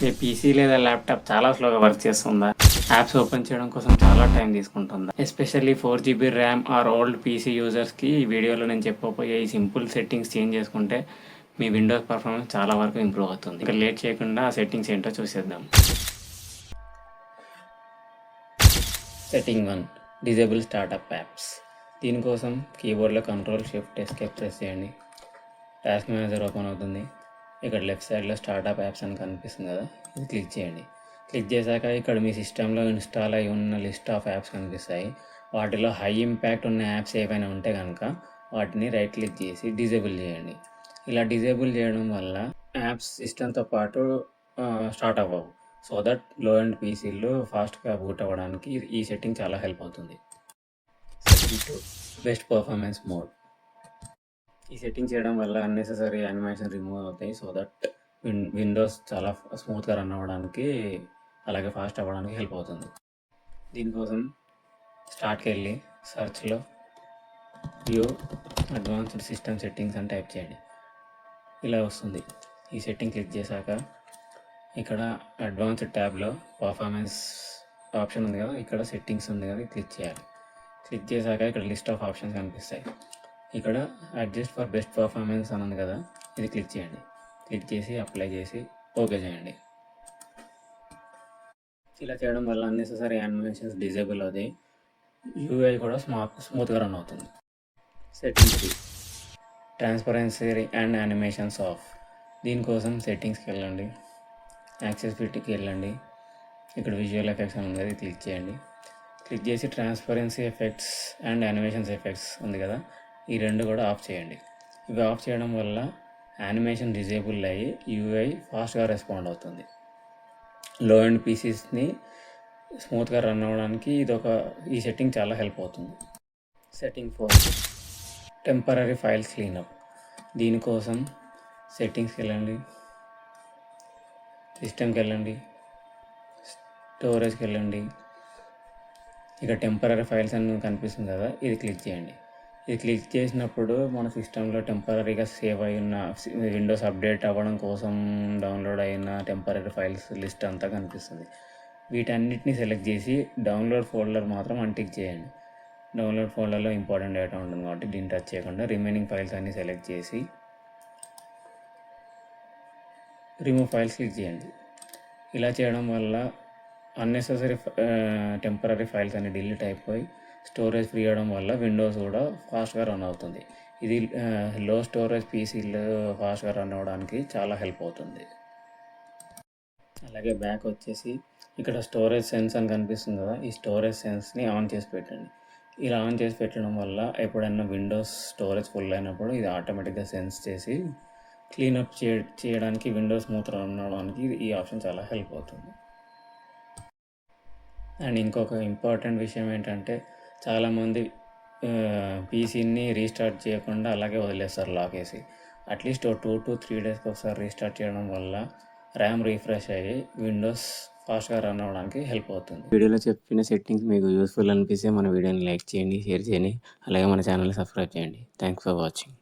మీ PC లేదా laptop చాలా స్లోగా వర్క్ చేస్తుందా? యాప్స్ ఓపెన్ చేయడం కోసం చాలా టైం తీసుకుంటుందా? Especially 4 GB RAM or old PC యూజర్స్కి ఈ వీడియోలో నేను చెప్పబోయే ఈ సింపుల్ సెట్టింగ్స్ చేంజ్ చేసుకుంటే మీ విండోస్ పర్ఫార్మెన్స్ చాలా వరకు ఇంప్రూవ్ అవుతుంది. ఇక లేట్ చేయకుండా ఆ సెట్టింగ్స్ ఏంటో చూసేద్దాం. Setting 1, disable startup apps. దీనికోసం కీబోర్డ్లో Ctrl+Shift+Escape ప్రెస్ చేయండి. టాస్క్ మేనేజర్ ఓపెన్ అవుతుంది. ఇక్కడ లెఫ్ట్ సైడ్లో స్టార్టప్ యాప్స్ అని కనిపిస్తుంది కదా, ఇది క్లిక్ చేయండి. క్లిక్ చేశాక ఇక్కడ మీ సిస్టంలో ఇన్స్టాల్ అయి ఉన్న లిస్ట్ ఆఫ్ యాప్స్ కనిపిస్తాయి. వాటిలో హై ఇంపాక్ట్ ఉన్న యాప్స్ ఏవైనా ఉంటే కనుక వాటిని రైట్ క్లిక్ చేసి డిజేబుల్ చేయండి. ఇలా డిజేబుల్ చేయడం వల్ల యాప్స్ సిస్టంతో పాటు స్టార్ట్ అవ్వవు. సో దట్ లో అండ్ పీసీలు ఫాస్ట్గా బూట్ అవ్వడానికి ఈ సెట్టింగ్ చాలా హెల్ప్ అవుతుంది. Setting 2, best performance mode. ఈ సెట్టింగ్ చేయడం వల్ల అన్నెసెసరీ యానిమేషన్ రిమూవ్ అవుతాయి. సో దట్ విండోస్ చాలా స్మూత్గా రన్ అవ్వడానికి అలాగే ఫాస్ట్ అవ్వడానికి హెల్ప్ అవుతుంది. దీనికోసం స్టార్ట్కి వెళ్ళి సర్చ్లో వ్యూ అడ్వాన్స్డ్ సిస్టమ్ సెట్టింగ్స్ అని టైప్ చేయండి. ఇలా వస్తుంది. ఈ సెట్టింగ్ క్లిక్ చేశాక ఇక్కడ అడ్వాన్స్డ్ ట్యాబ్లో పర్ఫార్మెన్స్ ఆప్షన్ ఉంది కదా, ఇక్కడ సెట్టింగ్స్ ఉంది కదా, క్లిక్ చేయాలి. క్లిక్ చేశాక ఇక్కడ లిస్ట్ ఆఫ్ ఆప్షన్స్ కనిపిస్తాయి. ఇక్కడ అడ్జస్ట్ ఫర్ బెస్ట్ పర్ఫార్మెన్స్ అని ఉంది కదా, ఇది క్లిక్ చేయండి. క్లిక్ చేసి అప్లై చేసి ఓకే చేయండి. ఇలా చేయడం వల్ల అన్నెసెసరీ యానిమేషన్స్ డిజేబుల్ అవుతాయి. యూఐ కూడా స్మూత్గా రన్ అవుతుంది. Setting 3, transparency and animations of. దీనికోసం సెట్టింగ్స్కి వెళ్ళండి, యాక్సెసిబిలిటీకి వెళ్ళండి. ఇక్కడ విజువల్ ఎఫెక్ట్స్ అని ఉంది కదా, క్లిక్ చేయండి. క్లిక్ చేసి transparency effects and animations effects ఉంది కదా, ఈ రెండు కూడా ఆఫ్ చేయండి. ఇవి ఆఫ్ చేయడం వల్ల యానిమేషన్ డిజేబుల్ అయ్యి యూఐ ఫాస్ట్గా రెస్పాండ్ అవుతుంది. లో అండ్ పీసీస్ని స్మూత్గా రన్ అవ్వడానికి ఈ సెట్టింగ్ చాలా హెల్ప్ అవుతుంది. Setting 4, temporary files cleanup. దీనికోసం సెట్టింగ్స్కి వెళ్ళండి, సిస్టమ్కి వెళ్ళండి, స్టోరేజ్కి వెళ్ళండి. ఇక టెంపరరీ ఫైల్స్ అని కనిపిస్తుంది కదా, ఇది క్లిక్ చేయండి. ఇది క్లిక్ చేసినప్పుడు మన సిస్టంలో టెంపరీగా సేవ్ అయిన విండోస్ అప్డేట్ అవ్వడం కోసం డౌన్లోడ్ అయిన టెంపరీ ఫైల్స్ లిస్ట్ అంతా కనిపిస్తుంది. వీటన్నిటిని సెలెక్ట్ చేసి డౌన్లోడ్ ఫోల్డర్ మాత్రం అన్టిక్ చేయండి. డౌన్లోడ్ ఫోల్డర్లో ఇంపార్టెంట్ డేటా ఉంటుంది కాబట్టి దీన్ని టచ్ చేయకుండా రిమైనింగ్ ఫైల్స్ అన్నీ సెలెక్ట్ చేసి రిమూవ్ ఫైల్స్ క్లిక్ చేయండి. ఇలా చేయడం వల్ల అన్నెసెసరీ టెంపరీ ఫైల్స్ అన్ని డిలీట్ అయిపోయి స్టోరేజ్ ఫ్రీ అవ్వడం వల్ల విండోస్ కూడా ఫాస్ట్గా రన్ అవుతుంది. ఇది లో స్టోరేజ్ పీసీలు ఫాస్ట్గా రన్ అవ్వడానికి చాలా హెల్ప్ అవుతుంది. అలాగే బ్యాక్ వచ్చేసి ఇక్కడ స్టోరేజ్ సెన్స్ అని కనిపిస్తుంది కదా, ఈ స్టోరేజ్ సెన్స్ని ఆన్ చేసి పెట్టండి. ఇలా ఆన్ చేసి పెట్టడం వల్ల ఎప్పుడైనా విండోస్ స్టోరేజ్ ఫుల్ అయినప్పుడు ఇది ఆటోమేటిక్గా సెన్స్ చేసి క్లీనప్ చేయడానికి విండోస్ స్మూత్ రన్ అవ్వడానికి ఈ ఆప్షన్ చాలా హెల్ప్ అవుతుంది. అండ్ ఇంకొక ఇంపార్టెంట్ విషయం ఏంటంటే చాలామంది పీసీని రీస్టార్ట్ చేయకుండా అలాగే వదిలేస్తారు లాక్ వేసి. అట్లీస్ట్ 2 to 3 డేస్కి ఒకసారి రీస్టార్ట్ చేయడం వల్ల ర్యామ్ రీఫ్రెష్ అయ్యి విండోస్ ఫాస్ట్గా రన్ అవ్వడానికి హెల్ప్ అవుతుంది. వీడియోలో చెప్పిన సెట్టింగ్స్ మీకు యూస్ఫుల్ అనిపిస్తే మన వీడియోని లైక్ చేయండి, షేర్ చేయండి, అలాగే మన ఛానల్ని సబ్స్క్రైబ్ చేయండి. Thanks for watching.